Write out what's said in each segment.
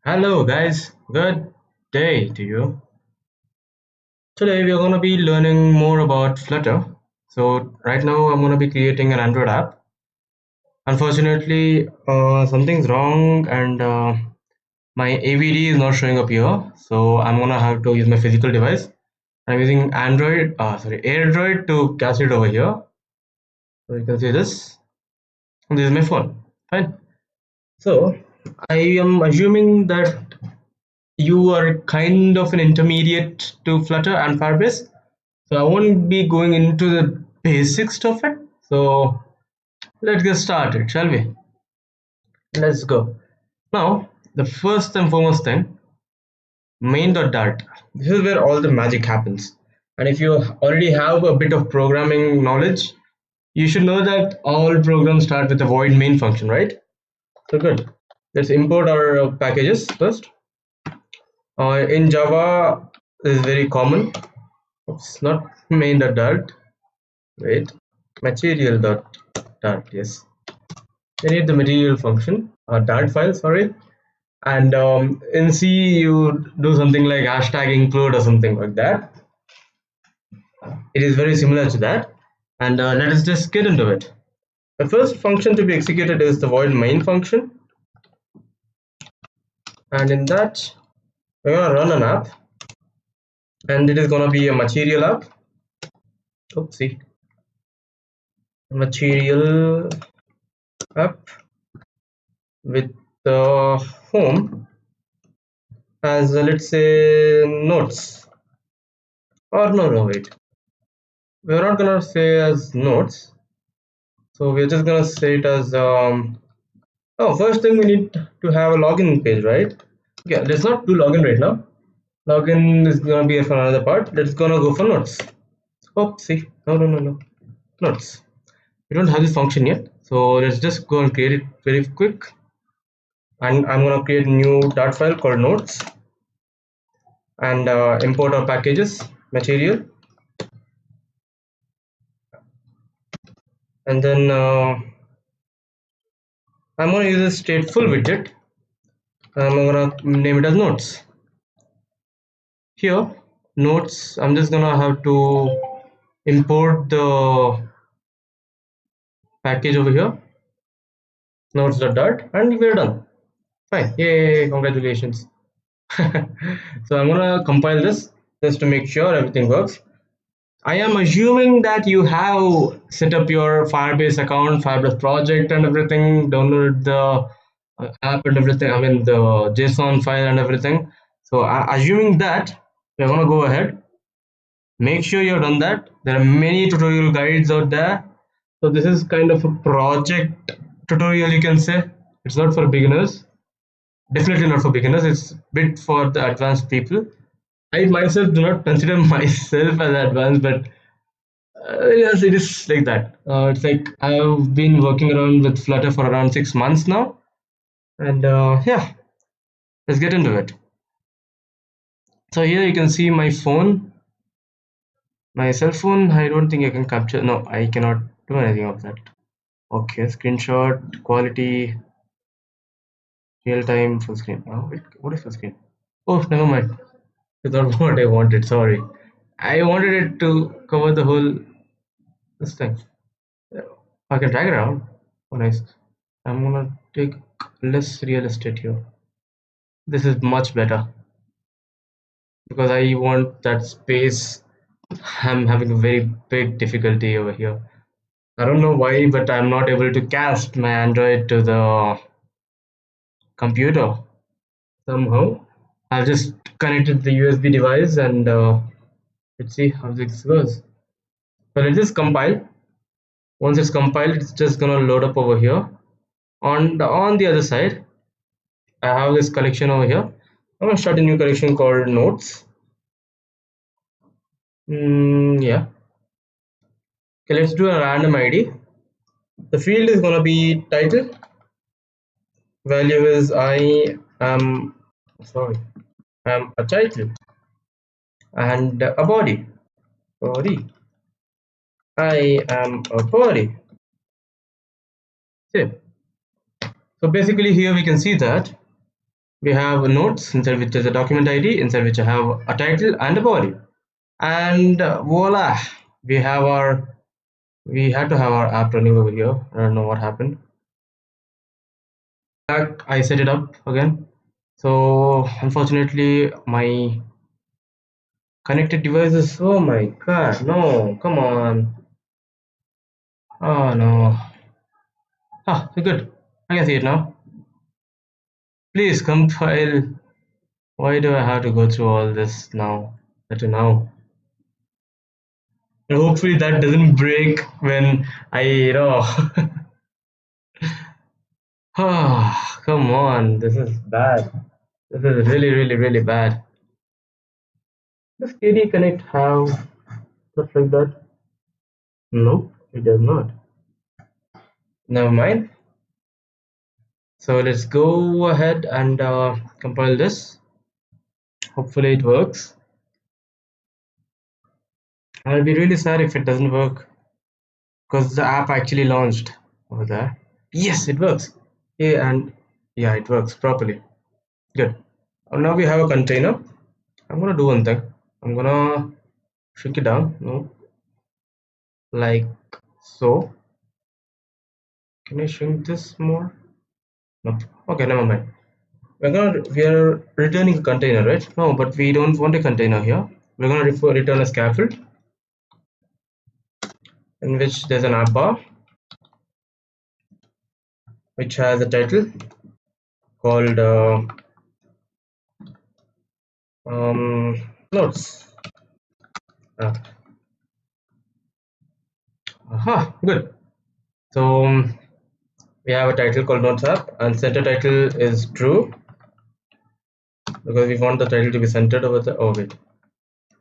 Hello guys, good day to you. Today we are going to be learning more about Flutter. So right now I'm going to be creating an Android app. Unfortunately, something's wrong and my AVD is not showing up here. So I'm going to have to use my physical device. I'm using AirDroid to cast it over here. So you can see this. And this is my phone. Fine. So I am assuming that you are kind of an intermediate to Flutter and Firebase. So I won't be going into the basics of it. So let's get started, shall we? Let's go. Now, the first and foremost thing, main.dart. This is where all the magic happens. And if you already have a bit of programming knowledge, you should know that all programs start with a void main function, right? So good. Let's import our packages first. In Java, this is very common. It's not main.dart. Wait, material.dart. Yes, we need the material function or dart file. Sorry, and in C you do something like hashtag include or something like that. It is very similar to that, and let us just get into it. The first function to be executed is the void main function, and in that we're gonna run an app, and it is gonna be a material app. Oopsie, material app with the home as let's say notes, or no, wait, we're not gonna say as notes, so we're just gonna say it as oh, first thing we need to have a login page, right? Okay, let's not do login right now. Login is gonna be for another part. Let's gonna go for notes. Oh, see, no, notes. We don't have this function yet, so let's just go and create it very quick. And I'm gonna create a new dart file called notes and import our packages material, and then I'm gonna use a stateful widget. I'm gonna name it as notes. Here, notes, I'm just gonna have to import the package over here, notes.dart, and we're done. Fine, yay, congratulations. So I'm gonna compile this just to make sure everything works. I am assuming that you have set up your Firebase account, Firebase project and everything, downloaded the app and everything, I mean the JSON file and everything. So assuming that, we're gonna go ahead. Make sure you've done that. There are many tutorial guides out there. So this is kind of a project tutorial, you can say. It's not for beginners. Definitely not for beginners. It's a bit for the advanced people. I myself do not consider myself as advanced, but yes, it is like that. It's like I've been working around with Flutter for around 6 months now, and yeah, let's get into it. So here you can see my phone, my cell phone. I don't think I can capture. No, I cannot do anything of that. Okay, screenshot quality, real time, full screen. Oh, wait, what is full screen? Oh, never mind. It's not what I wanted. Sorry, I wanted it to cover the whole this thing. I can drag it around. Oh, nice. I'm gonna take less real estate here. This is much better because I want that space. I'm having a very big difficulty over here. I don't know why, but I'm not able to cast my Android to the computer somehow. I've just connected the USB device and let's see how this goes. So let's just compile. Once it's compiled, it's just gonna load up over here. On the other side, I have this collection over here. I'm gonna start a new collection called notes. Yeah. Okay, let's do a random ID. The field is gonna be title. Value is I am sorry, am a title, and a body. Body. I am a body. Save. So basically here we can see that We have notes inside which is a document ID, inside which I have a title and a body. And voila, we have our we had to have our app running over here. I don't know what happened. Back, I set it up again. So unfortunately, my connected devices. Oh my god, no! Come on! Oh no! Ah, good. I can see it now. Please compile. Why do I have to go through all this now? To now. And hopefully that doesn't break when I. Ah, come on! This is bad. This is really, really, really bad. Does KD Connect have stuff like that? No, it does not. Never mind. So let's go ahead and compile this. Hopefully it works. I'll be really sad if it doesn't work because the app actually launched over there. Yes, it works. Yeah, and yeah, it works properly. Good. Now we have a container. I'm gonna do one thing. I'm gonna shrink it down. No, like so. Can I shrink this more? Nope. Okay, never mind. We are returning a container, right? No, but we don't want a container here. We're gonna return a scaffold in which there's an app bar which has a title called notes. Ah, aha, good. So we have a title called notes app, and center title is true because we want the title to be centered over the. Oh wait,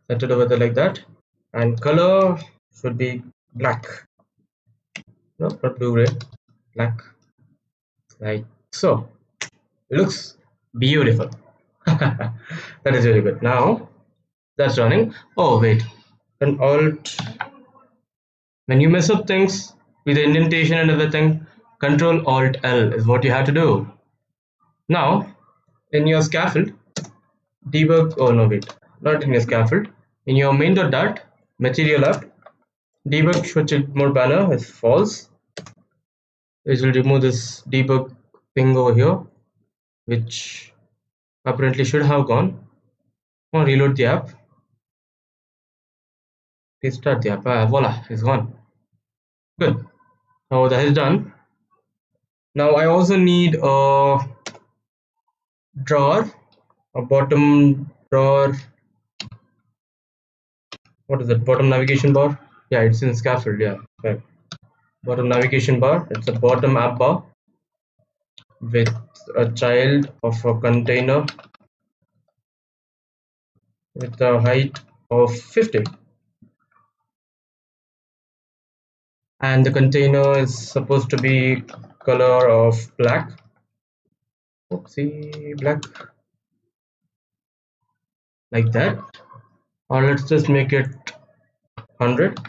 centered over there like that, and color should be black. No, not blue gray, black, like so. It looks beautiful. That is really good. Now that's running. Oh wait, and alt. When you mess up things with the indentation and everything, Control Alt L is what you have to do. Now, in your scaffold, debug. Oh no, wait, not in your scaffold. In your main.dart material app, debug switch mode banner is false. Which will remove this debug thing over here, which apparently should have gone. Now reload the app. Restart the app. Voila, it's gone. Good. Now that is done. Now I also need a drawer, a bottom drawer. What is it? Bottom navigation bar? Yeah, it's in scaffold. Yeah, right. Bottom navigation bar. It's a bottom app bar with a child of a container with a height of 50, and the container is supposed to be color of black. Oopsie, black, like that. Or let's just make it 100,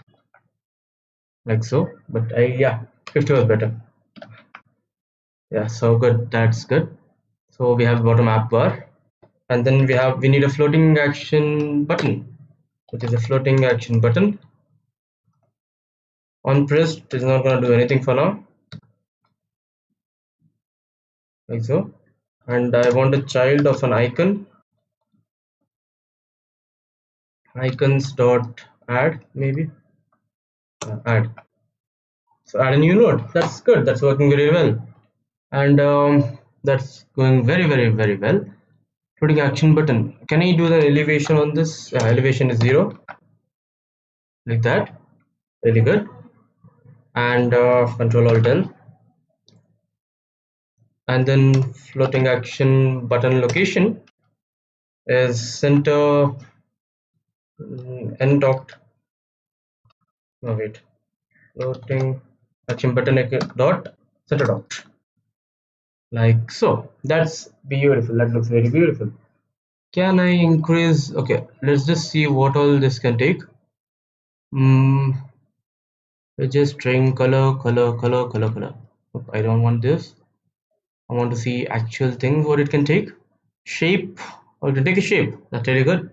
like so. But yeah, 50 was better. Yeah, so good. That's good. So we have bottom app bar, and then we need a floating action button, which is a floating action button. On pressed is not going to do anything for now, like so. And I want a child of an icon. Icons dot add, maybe add. So add a new node. That's good. That's working very well, and that's going very, very, very well. Floating action button. Can I do the elevation on this? Elevation is 0, like that. Really good. And Control Alt L, and then floating action button location is center end dot. No wait, floating action button dot center dot, like so. That's beautiful. That looks very beautiful. Can I increase? Okay, let's just see what all this can take. Let's just string color, color, color, color, color. I don't want this. I want to see actual things what it can take. Shape, or to take a shape. That's really good.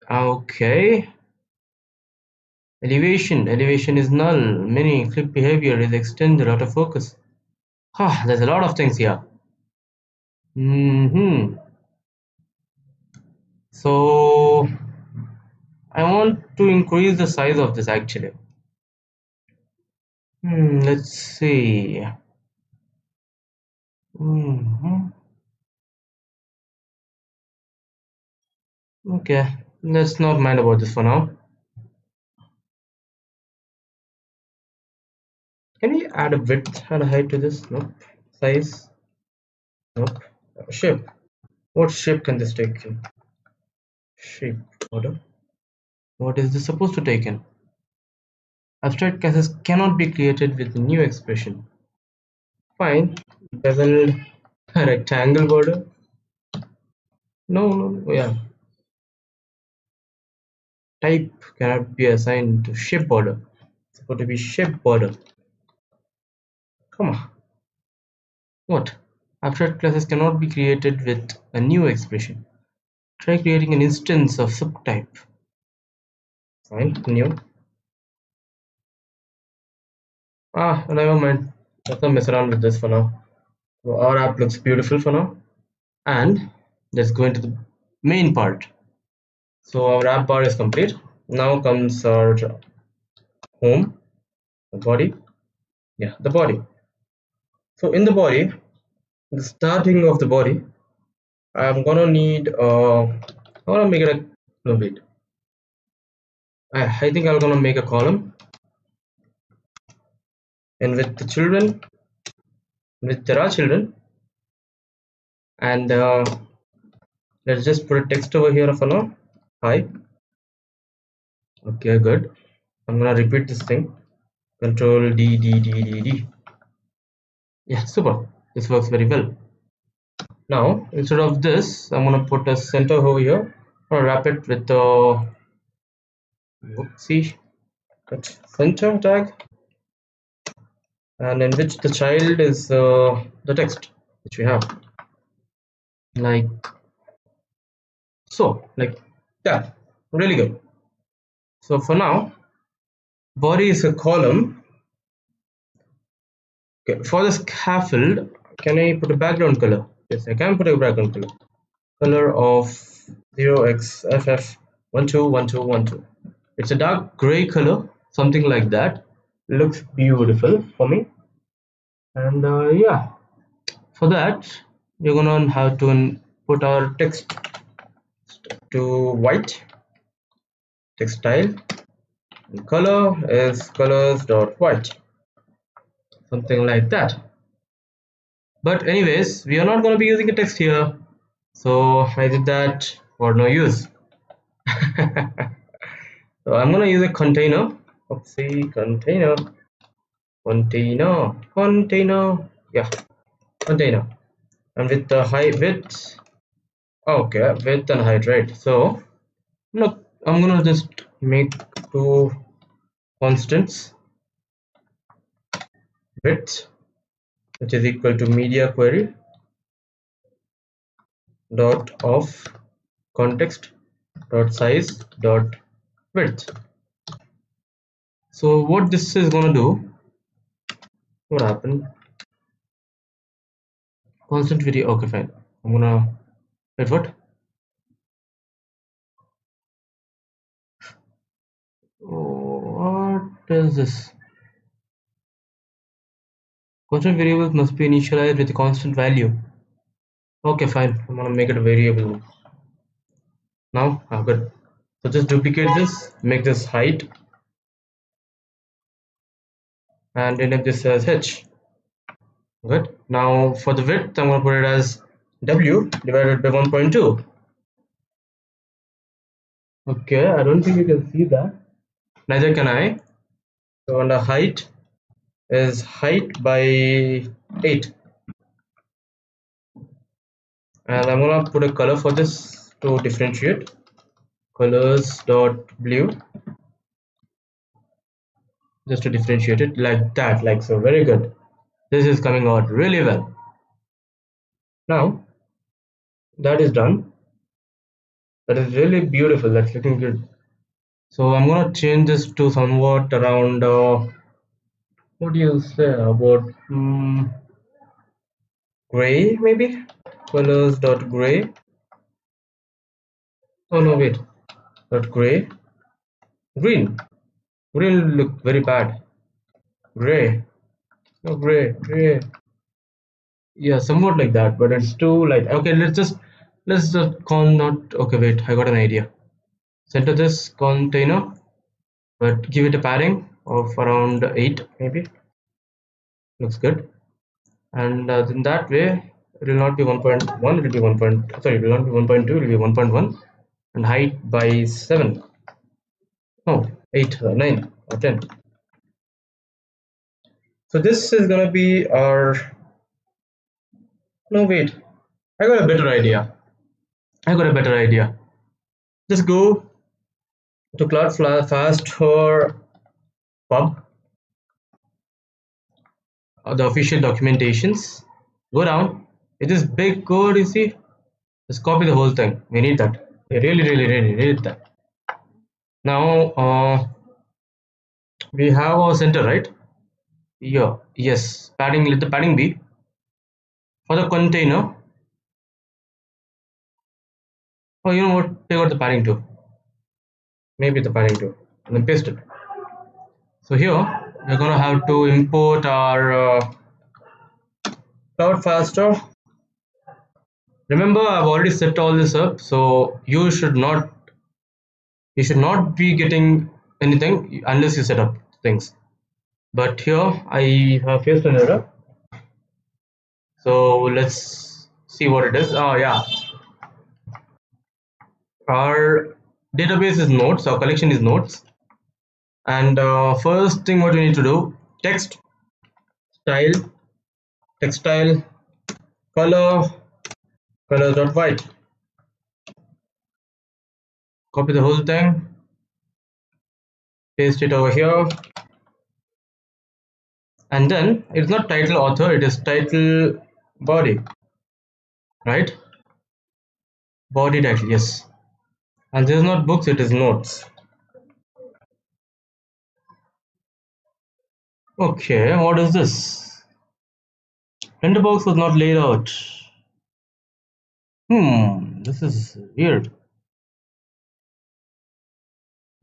Okay. Elevation is null, meaning click behavior is extended out of focus. There's a lot of things here. So I want to increase the size of this actually. Let's see. hmm Okay, let's not mind about this for now. Can we add a width and a height to this? Nope. Size? Nope. Shape. What shape can this take in? Shape order. What is this supposed to take in? Abstract classes cannot be created with a new expression. Fine. Beveled rectangle border. No, no, yeah. Type cannot be assigned to shape border. It's supposed to be shape border. Come on. What? Abstract classes cannot be created with a new expression. Try creating an instance of subtype. Fine, new. Never mind. Let's not mess around with this for now. So our app looks beautiful for now. And let's go into the main part. So our app bar is complete. Now comes our home, the body. Yeah, the body. So in the body, the starting of the body, I'm gonna need I wanna make it a no wait. I think I'm gonna make a column, and with the children, with there are children, and let's just put a text over here for now. Hi. Okay, good. I'm gonna repeat this thing. Control D D D D D. Yeah, super. This works very well. Now instead of this, I'm gonna put a center over here. I'm gonna wrap it with the see center tag, and in which the child is the text which we have, like so, like that. Really good. So for now, body is a column. Okay, for the scaffold, can I put a background color? Yes, I can put a background color. Color of 0xFF121212. It's a dark gray color, something like that. Looks beautiful for me. And yeah, for that, we're gonna have to put our text to white, text style, and color is colors.white, something like that. But anyways, we are not going to be using a text here, so I did that for no use. So I'm going to use a container. Oopsie, container, yeah, container, and with the height width. Okay, width and height, right? So look, I'm gonna just make two constants: width, which is equal to media query dot of context dot size dot width. So what this is gonna do? What happened? Constant video. Okay, fine. I'm gonna wait. What? What is this? Constant variables must be initialized with a constant value. Okay, fine. I'm gonna make it a variable now. Good. So just duplicate this, make this height, and rename this as h. Good. Now for the width, I'm gonna put it as w divided by 1.2. Okay, I don't think you can see that. Neither can I. So on the height is height by 8, and I'm gonna put a color for this to differentiate. Colors dot blue, just to differentiate it like that, like so. Very good. This is coming out really well. Now That is done. That is really beautiful. That's looking good. So I'm gonna change this to somewhat around what do you say about gray maybe? Colors dot gray. Oh no, wait. Dot gray. Green. Green look very bad. Gray. No, gray. Gray. Yeah, somewhat like that, but it's too like okay. Let's just con not okay. Wait, I got an idea. Center this container, but give it a padding of around 8 maybe. Looks good. And in that way it will not be 1.1, it will be 1 point, sorry, it will not be 1.2, it will be 1.1, and height by 7. Oh, 8 9 or 10. So this is gonna be our, no wait, I got a better idea. Just go to cloud fast or pub, the official documentations, go down. It is big code, you see. Just copy the whole thing. We need that. We really need that. Now we have our center, right? Yeah, yes. Padding, let the padding be. For the container, oh, you know what? Take out the padding too. Maybe the padding too. And then paste it. So here, we're gonna have to import our cloud faster. Remember, I've already set all this up, so you should not be getting anything unless you set up things. But here, I have faced an error. So let's see what it is. Oh yeah, our database is nodes, our collection is nodes, and first thing what we need to do, text style, text style, color, colors.white. Copy the whole thing, paste it over here, and then it's not title author, it is title body, right? Body title, yes. And this is not books, it is notes. Okay, what is this? Render box was not laid out. This is weird.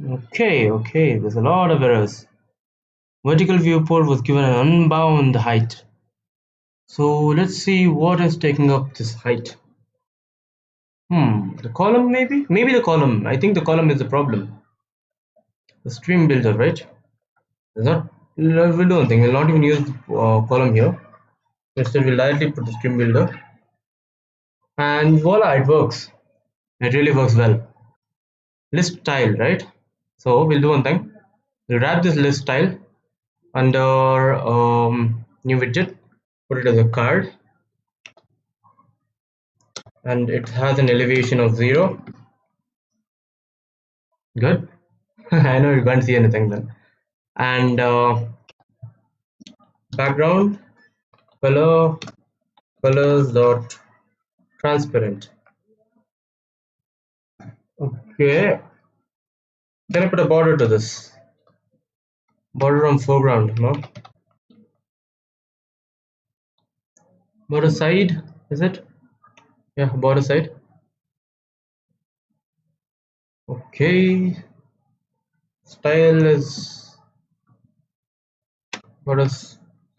Okay, there's a lot of errors. Vertical viewport was given an unbound height. So let's see what is taking up this height. The column maybe? Maybe the column. I think the column is the problem. The stream builder, right? It's not. No, we'll do one thing. We'll not even use the column here. Instead, we'll directly put the stream builder. And voila, it works. It really works well. List style, right? So we'll do one thing. We'll wrap this list style under new widget. Put it as a card. And it has an elevation of 0. Good. I know you can't see anything then. And background color, colors dot transparent. Okay. Can I put a border to this? Border on foreground, no? Border side, is it? Yeah, border side. Okay. Style is border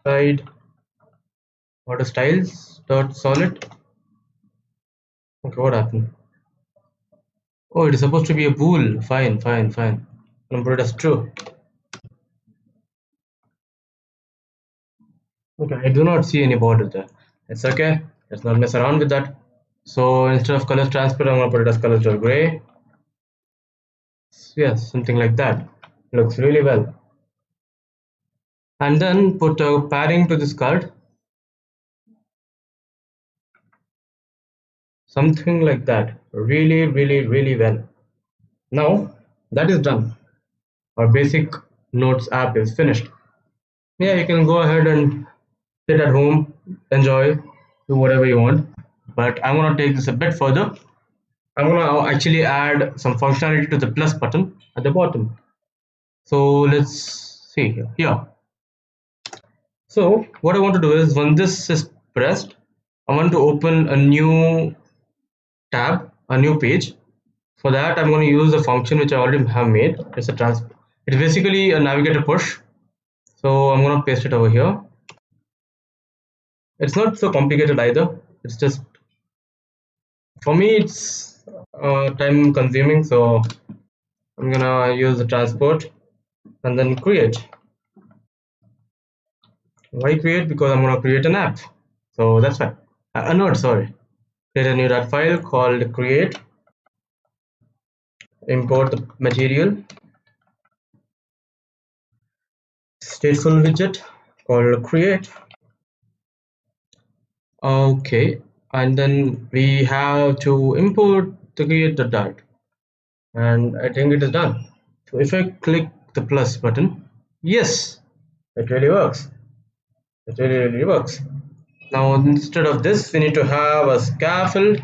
side, border styles dot solid. Okay, what happened? Oh, it is supposed to be a bool. Fine. I'm put it as true. Okay, I do not see any border there. It's okay. Let's not mess around with that. So instead of colors transparent, I'm gonna put it as colors gray. Yes, something like that. Looks really well. And then put a padding to this card. Something like that. Really well. Now that is done. Our basic notes app is finished. Yeah, you can go ahead and sit at home, enjoy, do whatever you want. but I'm gonna take this a bit further. I'm gonna actually add some functionality to the plus button at the bottom. So let's see here. So what I want to do is when this is pressed, I want to open a new tab, a new page. For that, I'm going to use a function which I already have made. It's a It's basically a navigator push. So I'm going to paste it over here. It's not so complicated either. It's just for me, it's time consuming. So I'm gonna use the transport and then create. Why create? Because I'm gonna create an app. So that's fine. A node, sorry. Create a new file called create. Import the material. Stateful widget called create. Okay, and then we have to import the create the dart, and I think it is done. So if I click the plus button, yes, it really works. It really works. Now instead of this, we need to have a scaffold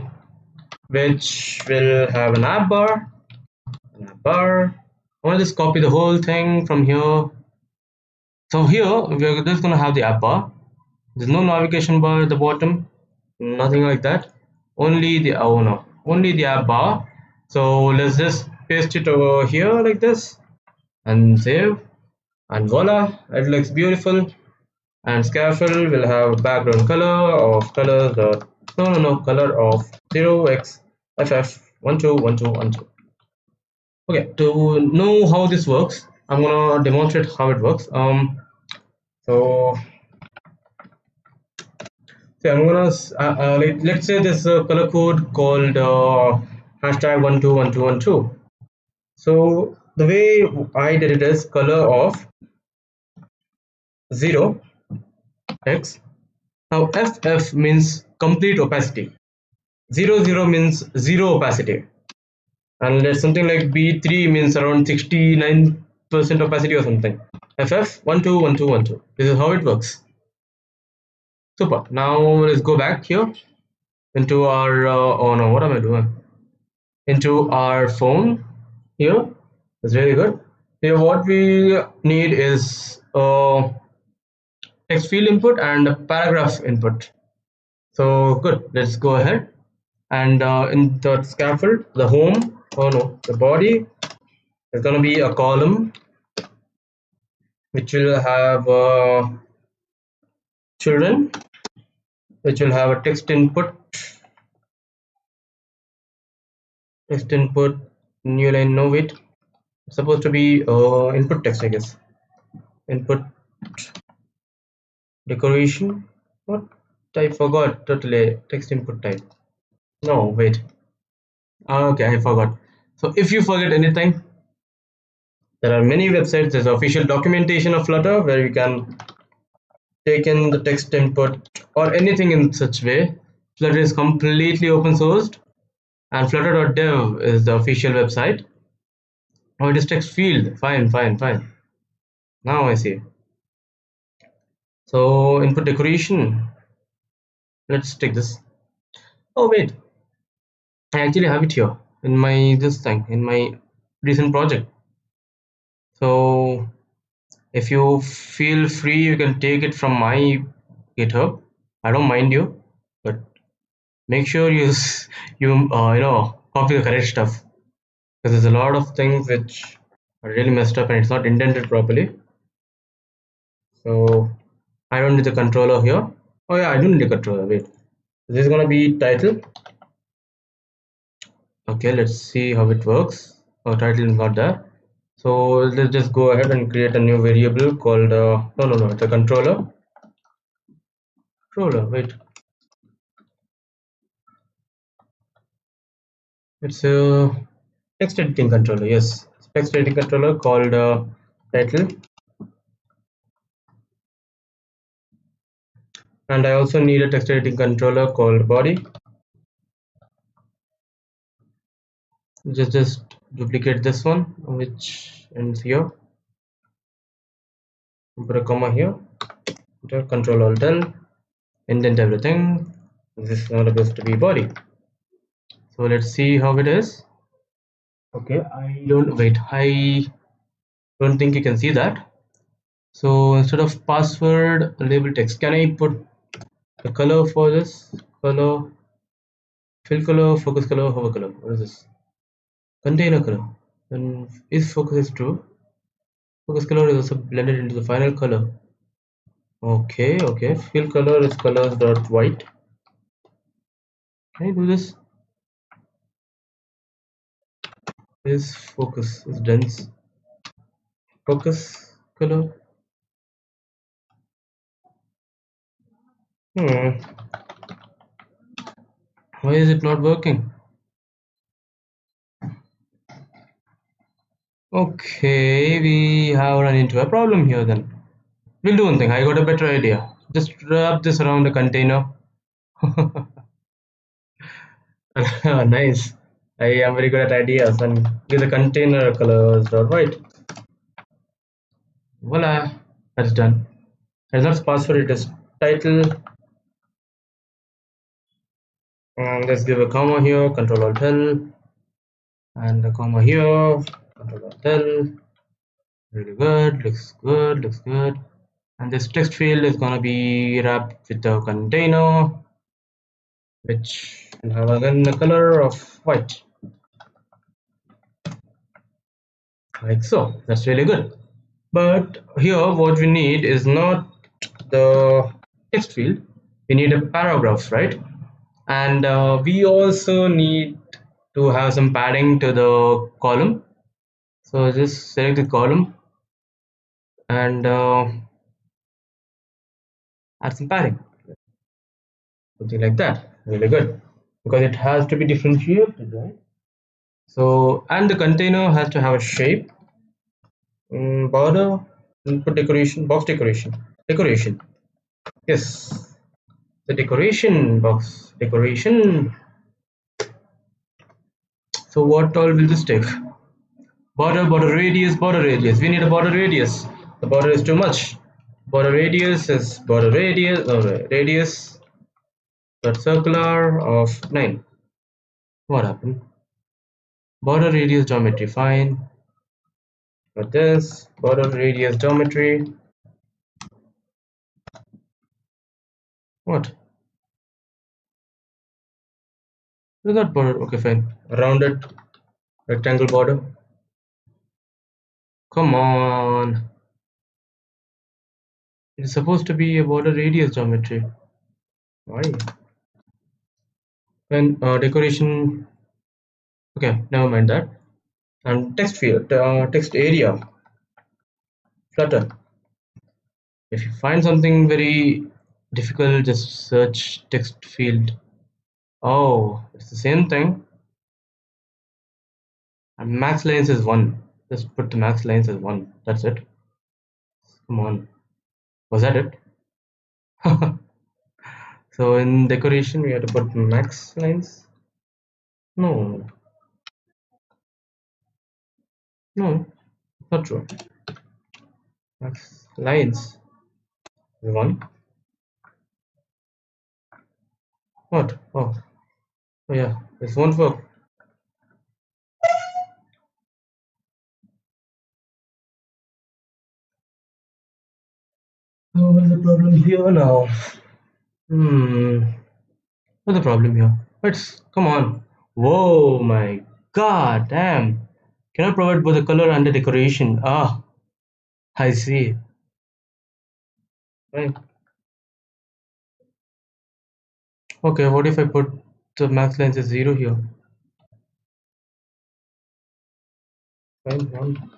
which will have an app bar. An app bar. I want to just copy the whole thing from here. So here we're just gonna have the app bar. There's no navigation bar at the bottom, nothing like that. Only the oh no, only the app bar. So let's just paste it over here like this and save, and voila, it looks beautiful. And scaffold will have background color of colors dot no color of 0xFF121212. Okay, to know how this works, I'm gonna demonstrate how it works. So see, I'm gonna let's say this color code called hashtag 121212. So the way I did it is color of 0x. Now FF means complete opacity. 00 means zero opacity, and there's something like B3 means around 69% opacity or something. FF 121212. This is how it works. Super. Now let's go back here into our oh no, what am I doing? Into our phone here. It's really good. Here what we need is text field input and a paragraph input. So good, let's go ahead and in the scaffold, the home, oh no, the body is going to be a column which will have children, which will have a text input, new line, no wait, it's supposed to be input text, I guess. Input decoration, what type, forgot totally, text input type, no wait, okay, I forgot. So if you forget anything, there are many websites. There's official documentation of Flutter where you can take in the text input or anything in such way. Flutter is completely open sourced, and flutter.dev is the official website. Oh, it is text field. Fine. Now I see. So input decoration. Let's take this. Oh wait, I actually have it here in my this thing in my recent project. So if you feel free, you can take it from my GitHub. I don't mind you, but make sure you copy the correct stuff, because there's a lot of things which are really messed up and it's not indented properly. So I don't need the controller here. Oh yeah, I do need the controller. Wait, this is gonna be title. Okay, let's see how it works. Oh, title is not there. So let's just go ahead and create a new variable called no, the controller. Wait, it's a text editing controller. Yes, text editing controller called title. And I also need a text editing controller called body. Just duplicate this one, which ends here. Put a comma here. Control all done. Indent everything. This is not supposed to be body. So let's see how it is. Okay, I don't wait. I don't think you can see that. So instead of password label text, can I put the color for this? Color, fill color, focus color, hover color. What is this? Container color. Then if focus is true, focus color is also blended into the final color. Okay, okay. Fill color is colors dot white. Can I do this? Is focus is dense. Focus color. Hmm. Why is it not working? Okay, we have run into a problem here then. We'll do one thing. I got a better idea. Just wrap this around the container. Nice. I am very good at ideas and give the container colors dot white. Voila, that's done. And let's password it as title, and let's give a comma here, Control Alt L, and a comma here, Control Alt L. Really good, looks good, looks good. And this text field is gonna be wrapped with the container, which will have again the color of white, like so. That's really good. But here, what we need is not the text field. We need a paragraph, right? And we also need to have some padding to the column. So just select the column and add some padding, something like that. Really good, because it has to be differentiated, right? So, and the container has to have a shape, border, input decoration, box decoration, decoration. Yes, the decoration box decoration. So what all will this take? Border, border radius, border radius. We need a border radius. The border is too much. Border radius is border radius, radius dot circular of 9. What happened? Border radius geometry, fine. But this border radius geometry. What? Is that border? Okay, fine. Rounded rectangle border. Come on. It's supposed to be a border radius geometry. Why? When decoration. Okay, never mind that. And text field, text area, Flutter. If you find something very difficult, just search text field. Oh, it's the same thing. And max lines is 1. Just put the max lines as 1. That's it. Come on. Was that it? So in decoration, we have to put max lines. No, no, not true. Max lines is 1. What? Oh yeah, this won't work. So what's the problem here now? Hmm. What's the problem here? Let's come on. Whoa, my god, damn. Cannot provide both the color and the decoration. Ah, I see. Right. Okay, what if I put the max length as 0 here? Fine, 1.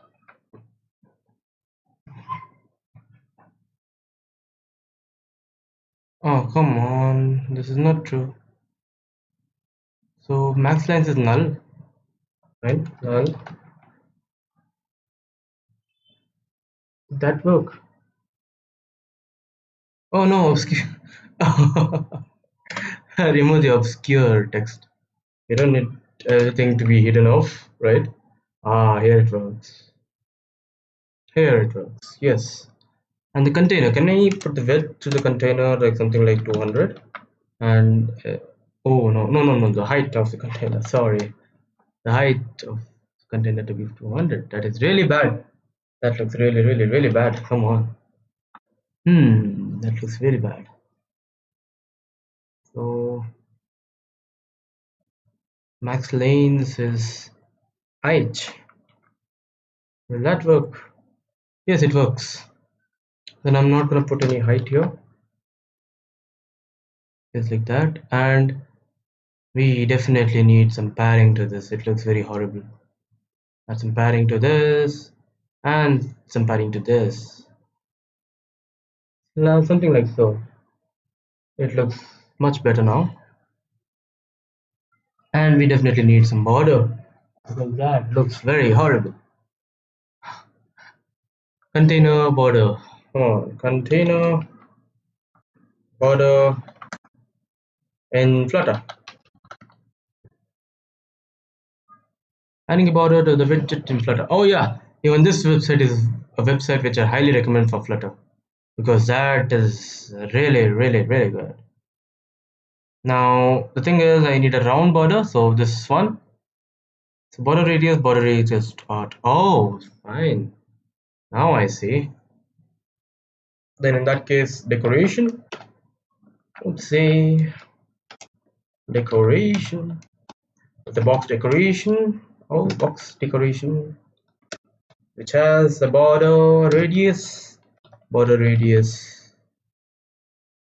Oh, come on. This is not true. So max length is null. Right? Null. That work? Oh no, obscure. Remove the obscure text. You don't need everything to be hidden off, right? Ah, here it works. Here it works. Yes. And the container, can I put the width to the container like something like 200? and oh no, the height of the container, sorry, the height of the container to be 200. That is really bad. That looks really bad. Come on. That looks very bad. So max lanes is height. Will that work? Yes, it works. Then I'm not gonna put any height here. Just like that. And we definitely need some padding to this. It looks very horrible. Add some padding to this and some padding to this. Now something like so. It looks much better now. And we definitely need some border because that looks very horrible. Container border. Come on, container border in Flutter. Adding a border to the widget in Flutter. Oh yeah, even this website is a website which I highly recommend for Flutter because that is really good. Now the thing is I need a round border, so this one. So border radius dot. Oh, fine. Now I see. Then in that case, decoration. Let's say decoration. The box decoration. Oh, box decoration, which has the border radius,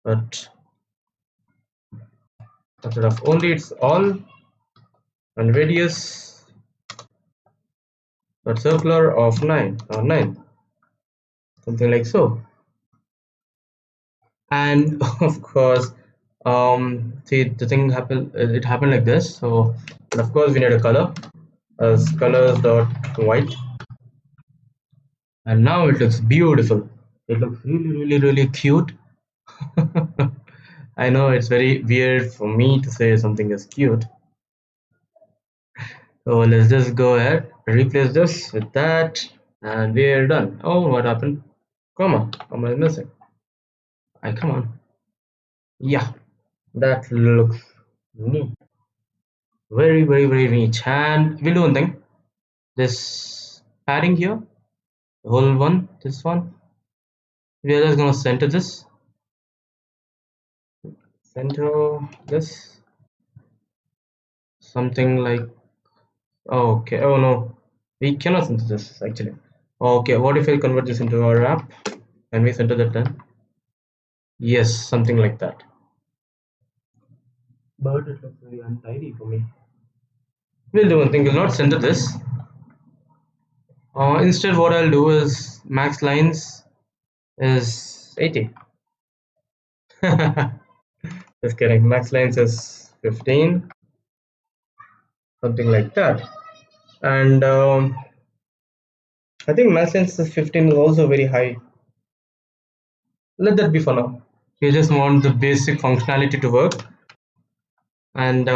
but instead of only it's all and radius, but circular of 9, something like so. And of course, see the thing happened. It happened like this. So, and of course, we need a color as colors dot white, and now it looks beautiful. It looks really cute. I know it's very weird for me to say something is cute. So let's just go ahead, replace this with that, and we're done. Oh, what happened? Comma is missing. I come on. Yeah, that looks neat. Very neat. And we'll do one thing. This padding here, the whole one, this one. We are just gonna center this, something like. Oh, okay. Oh no, we cannot center this actually. Okay, what if I convert this into our app? Can we center that then? Yes, something like that. But it looks very untidy for me. We'll do one thing. We'll not center this. Instead, what I'll do is max lines is 80. Just kidding. Max lines is 15, something like that. And I think max lines is 15 is also very high. Let that be for now. You just want the basic functionality to work. And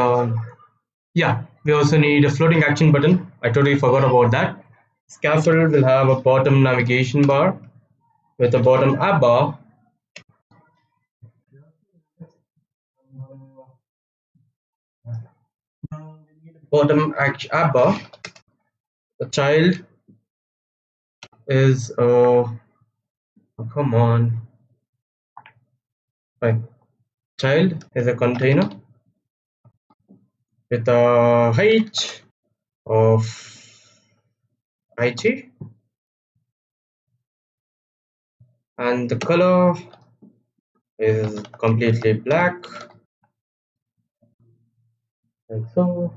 yeah, we also need a floating action button. I totally forgot about that. Scaffold will have a bottom navigation bar with a bottom app bar. Bottom app bar. The child is oh, come on. Right. Child is a container with a height of IT, and the color is completely black, like so.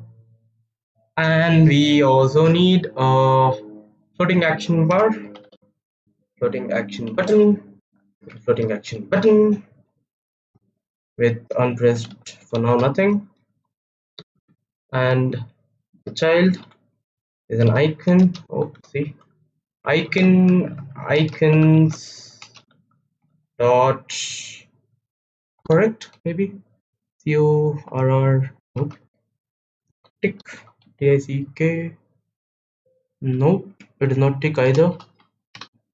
And we also need a floating action bar, floating action button, floating action button with unpressed for now nothing. And the child is an icon. Oh, see, icons dot correct maybe CORR. Nope. Tick, TICK. Nope, it is not tick either.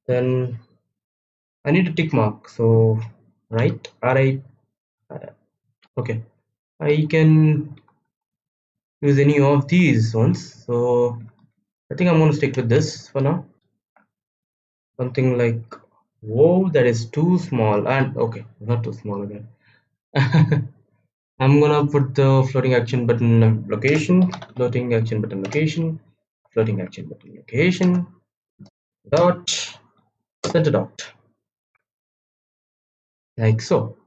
Then I need a tick mark. So right, RI Okay, I can use any of these ones, so I think I'm going to stick with this for now. Something like, whoa, that is too small. And okay, not too small again. I'm gonna put the floating action button location, floating action button location, floating action button location, dot, center dot, like so.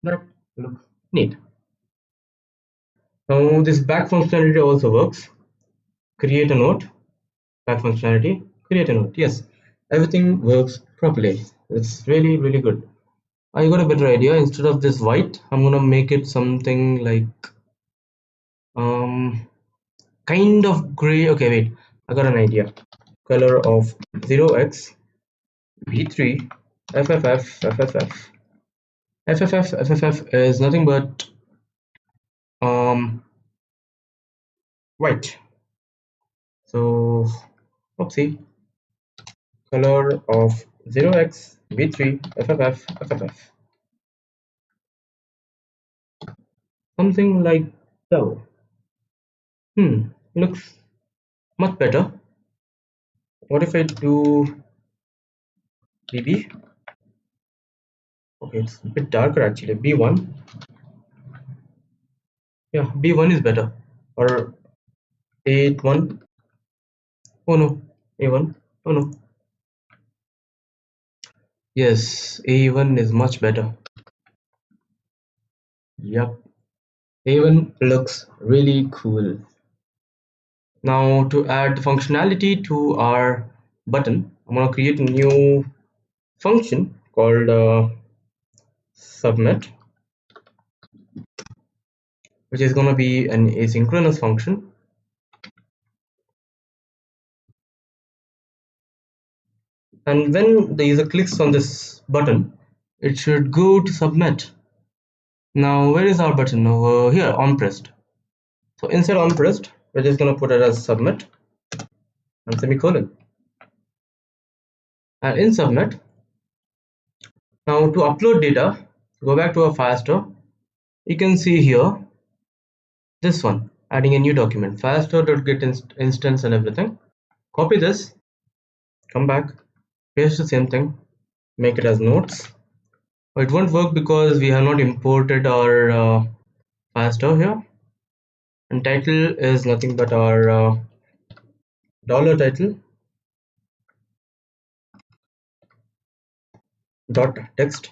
That looks neat. Now this back functionality also works. Create a note, back functionality, create a note. Yes, everything works properly. It's really, really good. I got a better idea. Instead of this white, I'm gonna make it something like um kind of gray. Okay, wait, I got an idea. Color of 0x v3 fff fff fff is nothing but um white. So oopsie, color of 0x v3 fff something like so. Looks much better. What if I do bb? Okay, it's a bit darker actually. B1. Yeah, B1 is better. Or A1. Oh no, A1. Oh no. Yes, A1 is much better. Yep. A1 looks really cool. Now to add functionality to our button, I'm gonna create a new function called submit, which is gonna be an asynchronous function. And when the user clicks on this button, it should go to submit. Now where is our button? Over here, on pressed. So inside on pressed, we're just gonna put it as submit and semicolon. And in submit, now to upload data, go back to our Firestore. You can see here this one, adding a new document, Firestore.get instance and everything. Copy this, come back, paste the same thing, make it as notes. It won't work because we have not imported our Firestore here. And title is nothing but our dollar title dot text.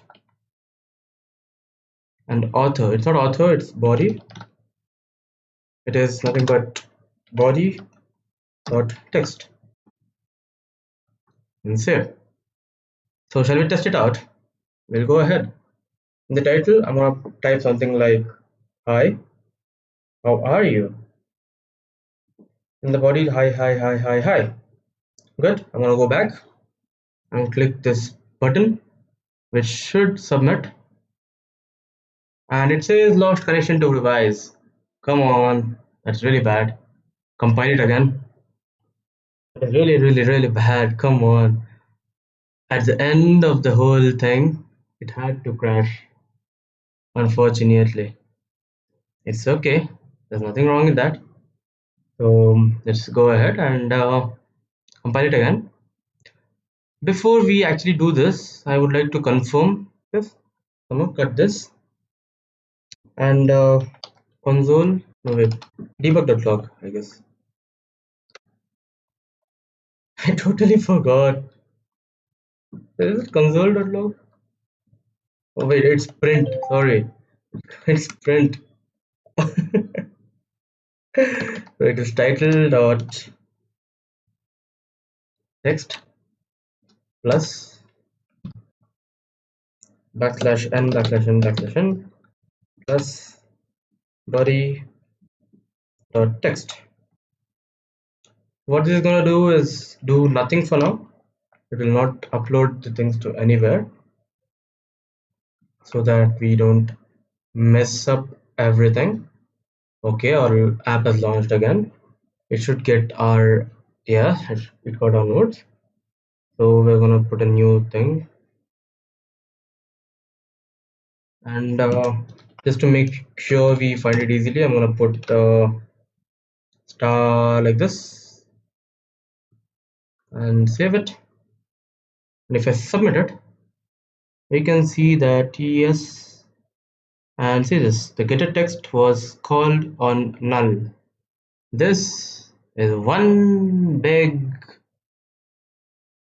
And author, it's not author, it's body. It is nothing but body dot text and save. So shall we test it out? We'll go ahead. In the title, I'm gonna type something like hi, how are you? In the body, hi, hi, hi, hi, hi. Good. I'm gonna go back and click this button, which should submit. And it says lost connection to revise. Come on, that's really bad. Compile it again. It's really, really, really bad. Come on. At the end of the whole thing, it had to crash. Unfortunately, it's okay. There's nothing wrong with that. So let's go ahead and compile it again. Before we actually do this, I would like to confirm this. I'm gonna cut this and console. No wait, debug.log. I guess I totally forgot. Is it console.log? Oh wait, it's print. Sorry, it's print. So it is title dot text plus backslash n backslash n backslash n plus body dot text. What this is gonna do is do nothing for now. It will not upload the things to anywhere, so that we don't mess up everything. Okay, our app has launched again. It should get our, yeah, it got downloads. So we're gonna put a new thing, and Just to make sure we find it easily, I'm gonna put star like this and save it. And if I submit it, we can see that yes, and see this, the getter text was called on null. This is one big,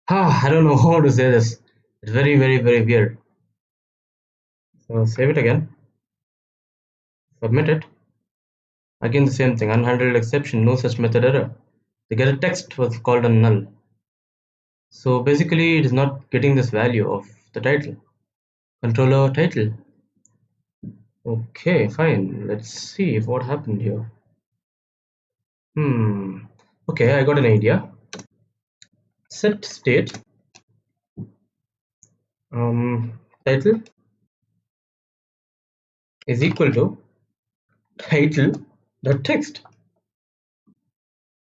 I don't know how to say this. It's very, very, very weird. So save it again, submit it. Again, the same thing, unhandled exception, no such method error. The getter text was called on null. So basically, it is not getting this value of the title, controller title. Okay, fine. Let's see what happened here. Okay, I got an idea. Set state title is equal to title dot text.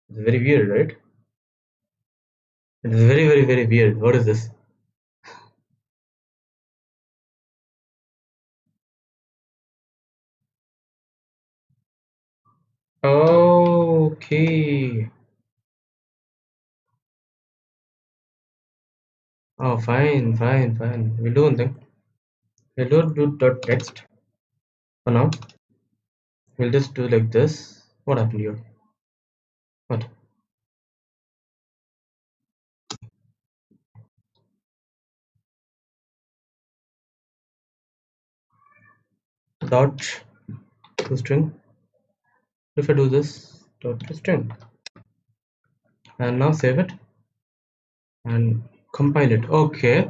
It's very weird, right? It's very, very, very weird. What is this? Okay. Oh, fine, fine, fine. We'll do one thing. We'll do dot text for now. We'll just do like this. What happened here? What? Dot to string. If I do this, dot to string, and now save it and compile it. Okay,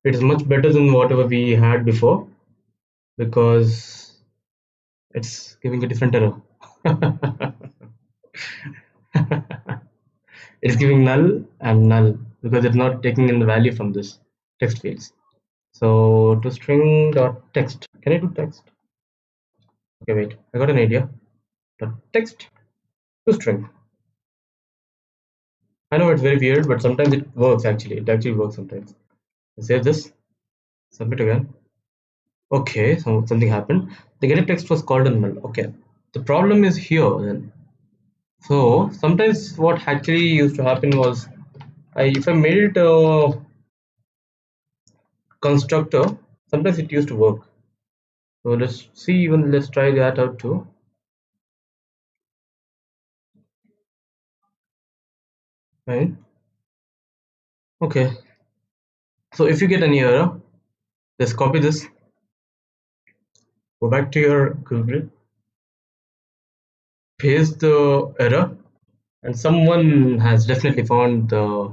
it is much better than whatever we had before because it's giving a different error. It's giving null and null because it's not taking in the value from this text fields. So to string dot text, can I do text? Okay, wait, I got an idea. Dot text to string. I know it's very weird, but sometimes it works actually. It actually works sometimes. Save this, submit again. Okay, so something happened. The getter text was called on null. Okay, the problem is here then. So sometimes what actually used to happen was, if I made it a constructor, sometimes it used to work. So let's see, even let's try that out too. Fine. Okay. So if you get any error, just copy this, go back to your Google, paste the error, and someone has definitely found the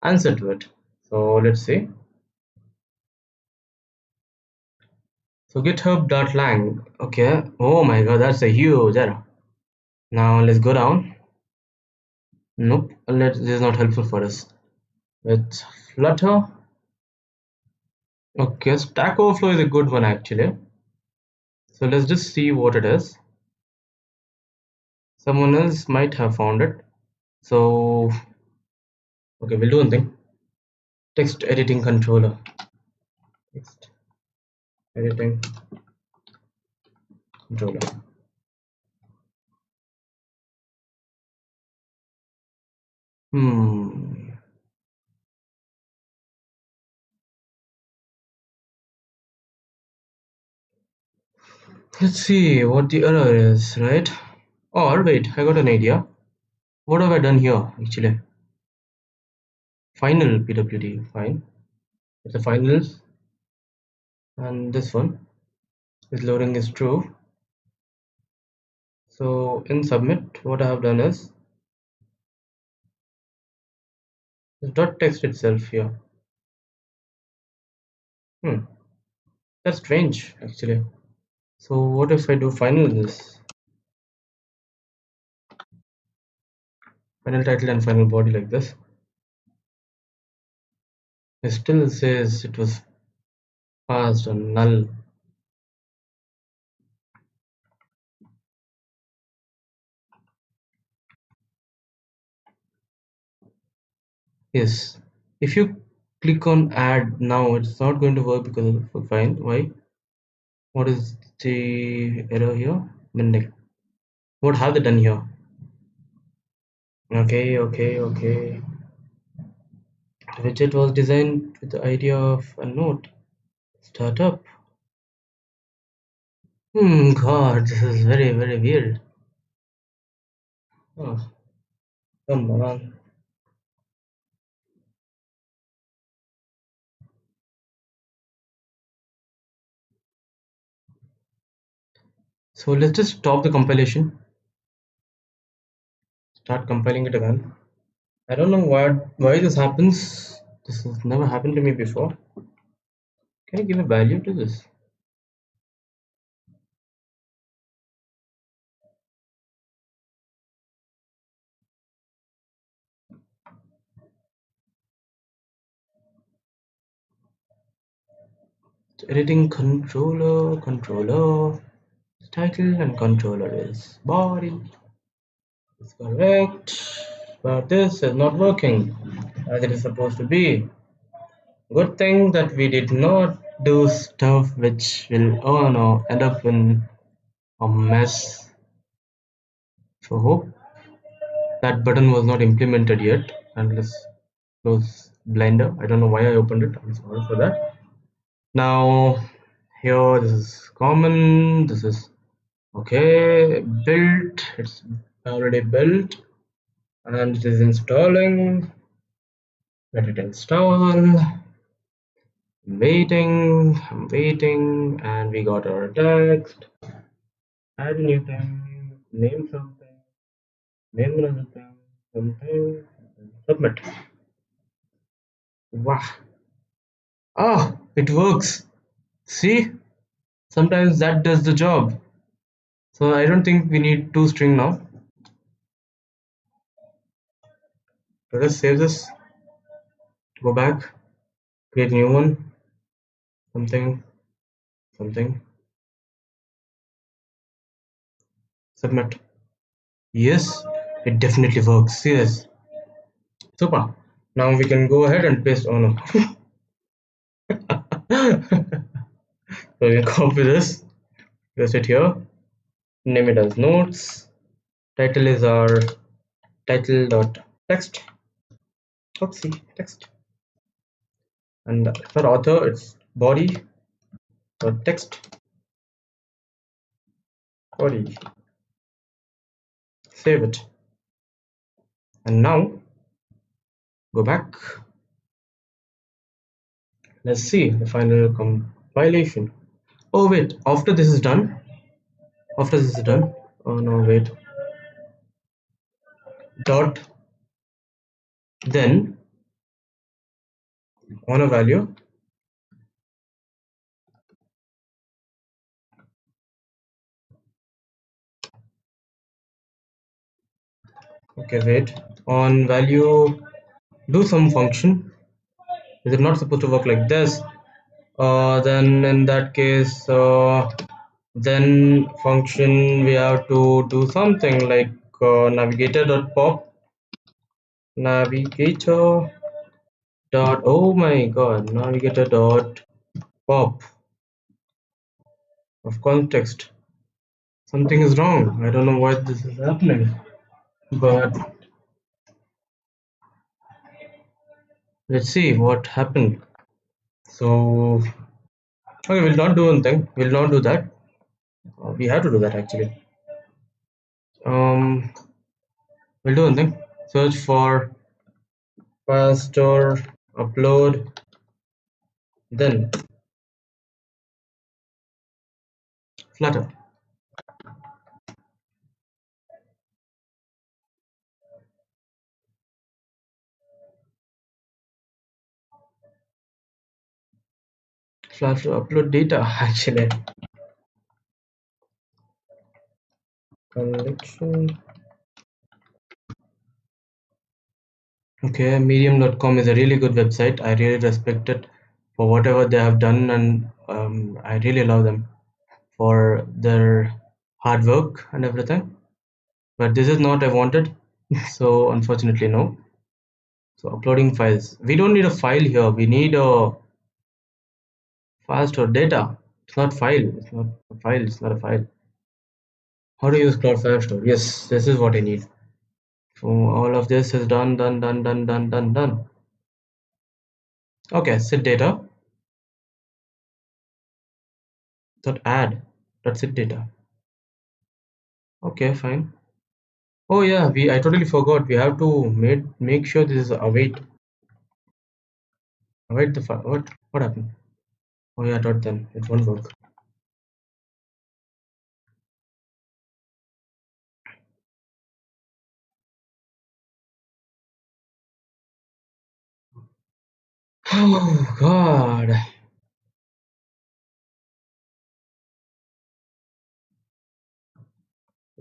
answer to it. So let's see. So github.lang. Okay. Oh my god, that's a huge error. Now let's go down. Nope, this is not helpful for us. With Flutter. Okay, Stack Overflow is a good one actually. So let's just see what it is. Someone else might have found it. So okay, we'll do one thing. Text editing controller. Text editing controller. Hmm. Let's see what the error is, right? Or wait, I got an idea. What have I done here actually? Final PWD, fine. It's a finals, and this one is loading is true. So in submit, what I have done is the dot text itself here. That's strange actually. So what if I do final this? Final title and final body like this. It still says it was passed on null. Yes. If you click on add now, it's not going to work because of fine. Why? What is the error here? I mean, like, what have they done here? Okay. The widget was designed with the idea of a node startup. God, this is very weird. Oh, come on. So let's just stop the compilation, start compiling it again. I don't know why this happens. This has never happened to me before. Can you give a value to this? Editing controller, title and controller is body. Is correct, but this is not working as it is supposed to be. Good thing that we did not do stuff which will, oh no, end up in a mess. So hope that button was not implemented yet. And let's close Blender. I don't know why I opened it. I'm sorry for that. Now here this is common. This is okay. Built. It's already built and it is installing. Let it install. I'm waiting, and we got our text. Add a new thing, name something, name another thing, something, and submit. Wow. Ah, it works. See, sometimes that does the job. So I don't think we need two string now. Let us save this, go back, create a new one, something, something, submit. Yes, it definitely works. Yes, super. Now we can go ahead and paste. Oh no. So we copy this, paste it here, name it as notes. Title is our title.text. Oopsie, text. And for author, it's body or text body. Save it. And now go back. Let's see the final compilation. Oh wait, after this is done. After this is done. Oh no, wait. Dot. Then on a value. Okay, wait. On value, do some function. Is it not supposed to work like this? Then in that case, then function we have to do something like navigator.pop navigator dot oh my god navigator dot pop of context. Something is wrong. I don't know why this is happening, but let's see what happened. So okay, we'll not do one thing, we'll not do that. We have to do that actually. We'll do one thing, search for pastor upload, then Flutter. Flutter upload data actually. Collection. Okay, medium.com is a really good website. I really respect it for whatever they have done, and I really love them for their hard work and everything. But this is not I wanted, so unfortunately no. So uploading files. We don't need a file here. We need a file store data. It's not file. It's not a file. It's not a file. How to use Cloud Firestore? Yes, this is what I need. So all of this is done, done, done, done, done, done, done. Okay, set data. Dot add. Dot set data. Okay, fine. Oh yeah, I totally forgot. We have to make sure this is await the file. What happened? Oh yeah, dot then it won't work. Oh god.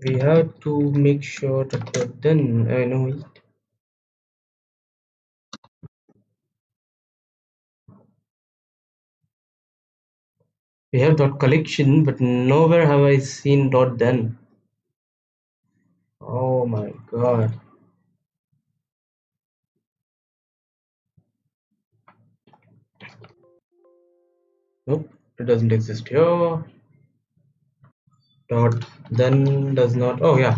We have to make sure that then I know we have dot collection, but nowhere have I seen dot then. Oh my god. Nope, it doesn't exist here. Dot then does not. Oh yeah.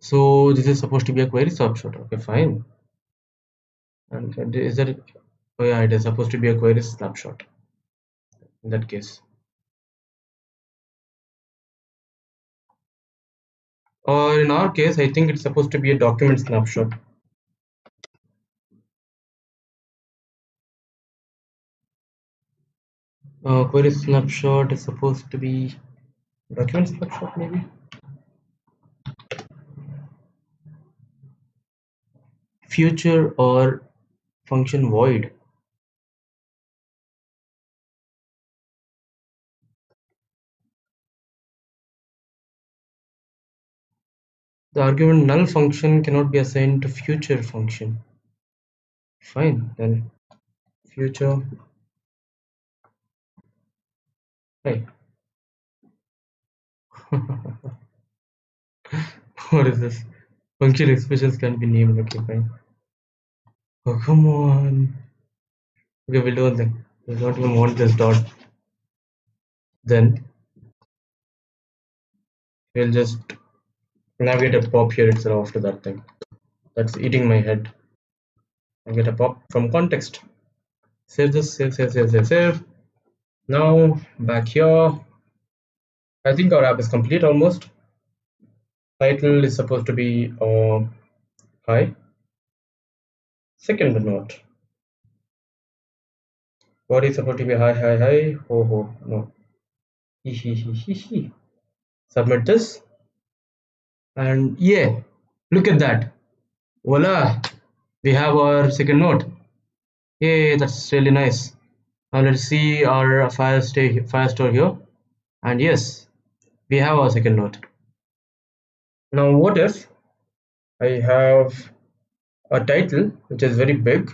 So this is supposed to be a query snapshot. Okay, fine. And is that? Oh yeah, it is supposed to be a query snapshot. In that case, or in our case, I think it's supposed to be a document snapshot. Query snapshot is supposed to be document snapshot, maybe. Future or function void. The argument null function cannot be assigned to future function. Fine, then future. Hey, what is this? Function expressions can be named. Okay, fine. Oh, come on. Okay, we'll do one thing. We don't even want this dot. Then we'll just navigate a pop here itself after that thing. That's eating my head. I get a pop from context. Save this, save, save, save, save, save. Now back here. I think our app is complete almost. Title is supposed to be hi. Second note. Body is supposed to be hi, hi, hi. Ho, ho. No. He, he. Submit this. And yeah, look at that. Voila. We have our second note. Yay, that's really nice. Now let's see our fire store here. And yes, we have our second note. Now what if I have a title which is very big,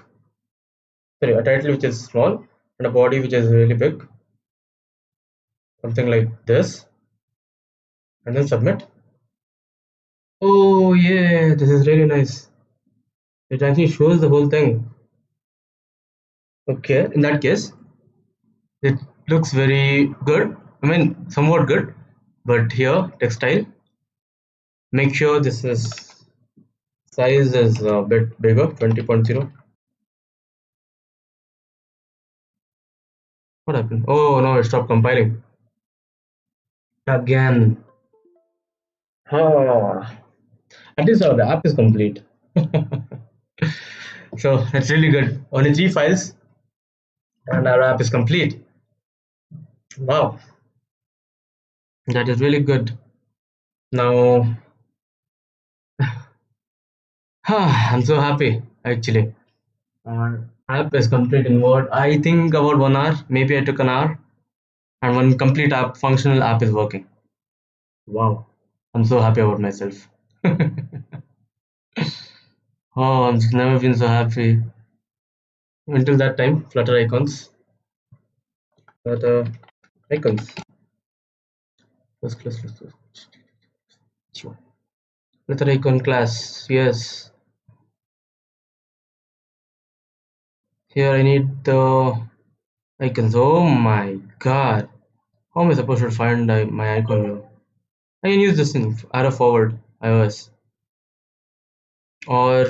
sorry, a title which is small and a body which is really big, something like this, and then submit. Oh yeah, this is really nice. It actually shows the whole thing. Okay, in that case, it looks very good. I mean, somewhat good. But here, textile, make sure this is size is a bit bigger, 20.0. What happened? Oh no, it stopped compiling. Again. Ah, at least our app is complete. So that's really good. Only 3 files and our app is complete. Wow, that is really good. Now, I'm so happy actually. Our app is complete in what I think about 1 hour. Maybe I took an hour, and one complete app, functional app is working. Wow, I'm so happy about myself. Oh, I've never been so happy. Until that time, Flutter icons. Flutter icons. First class, first class. Sure. Flutter icon class. Yes. Here I need the icons. Oh my god. How am I supposed to find my icon here? I can use this in arrow forward iOS or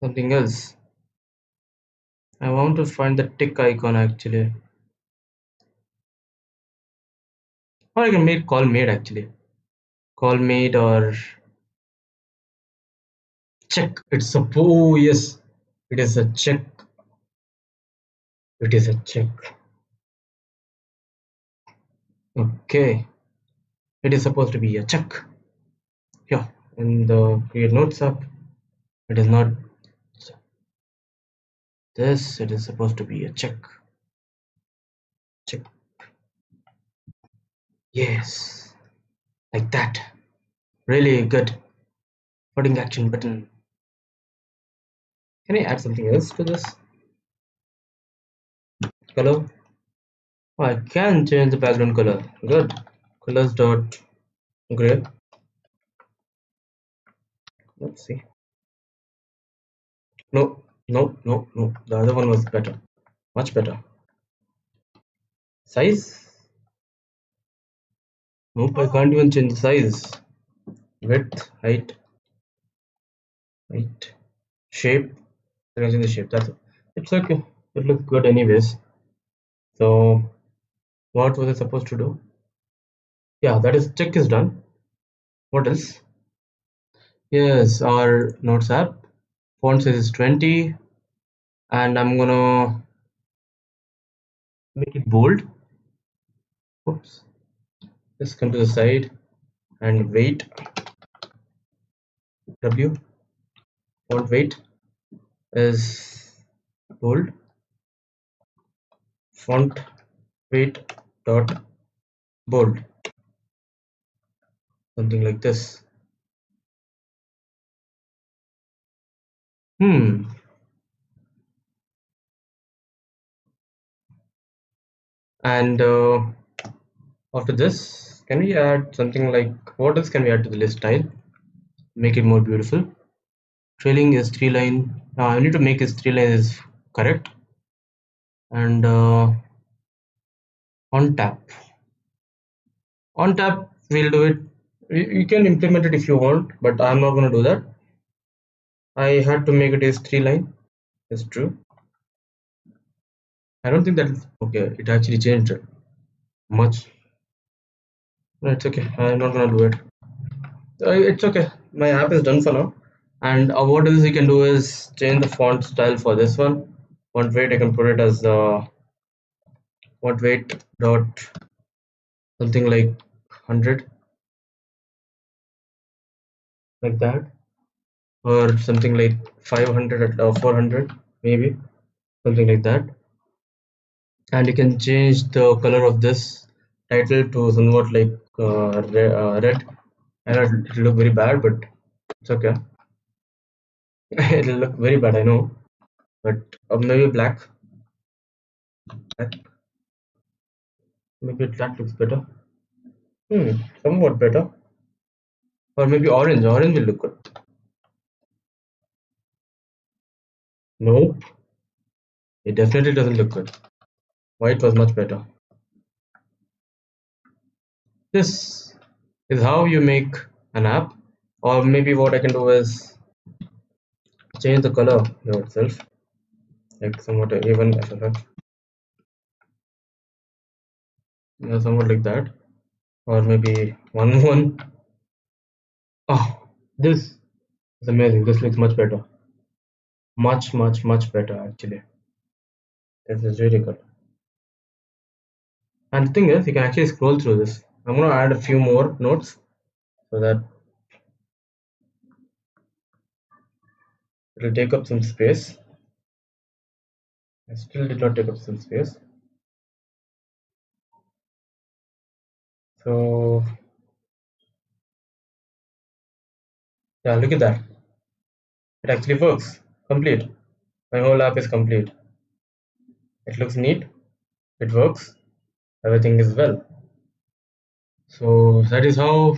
something else. I want to find the tick icon actually. Or I can make call made actually. Call made or check. It's a oh yes. It is a check. It is a check. Okay. It is supposed to be a check. Yeah. In the create notes app. It is not this. It is supposed to be a check. Check. Yes. Like that. Really good. Putting action button. Can I add something else to this? Color. Oh, I can change the background color. Good. Colors dot gray. Let's see. No, no, no, no. The other one was better. Much better. Size? Nope, I can't even change the size. Width, height, shape. I can change the shape. That's it. It's okay. It looks good anyways. So what was I supposed to do? Yeah, that is check is done. What else? Yes, our notes app. Font size is 20, and I'm gonna make it bold. Oops. Just come to the side and weight. W. Font weight is bold. Font weight dot bold. Something like this. Hmm. And after this, can we add something like what else can we add to the list style? Make it more beautiful. Trailing is three line. I need to make his three line is correct. And on tap. On tap, we'll do it. You can implement it if you want, but I'm not gonna do that. I had to make it as three line. That's true. I don't think that is okay. It actually changed it much. No, it's okay. I'm not gonna do it. It's okay. My app is done for now. And what else you can do is change the font style for this one. Font weight, I can put it as font weight dot something like 100, like that, or something like 500 or 400 maybe, something like that. And you can change the color of this title to somewhat like red. I know it'll look very bad, but it's okay. It'll look very bad, I know, but maybe black. Black. Maybe that looks better. Somewhat better. Or maybe orange. Orange will look good. Nope, it definitely doesn't look good. White was much better. This is how you make an app. Or maybe what I can do is change the color here itself, like somewhat even FFF, somewhat like that, or maybe one. Oh, this is amazing. This looks much better. Much better actually. This is really good. And the thing is, you can actually scroll through this. I'm gonna add a few more notes so that it'll take up some space. I still did not take up some space. So yeah, look at that. It actually works. Complete. My whole app is complete. It looks neat. It works. Everything is well. So that is how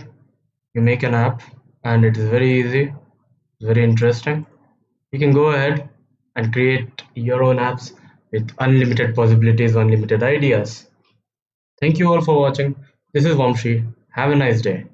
you make an app, and it is very easy, very interesting. You can go ahead and create your own apps with unlimited possibilities, unlimited ideas. Thank you all for watching. This is Vamshi. Have a nice day.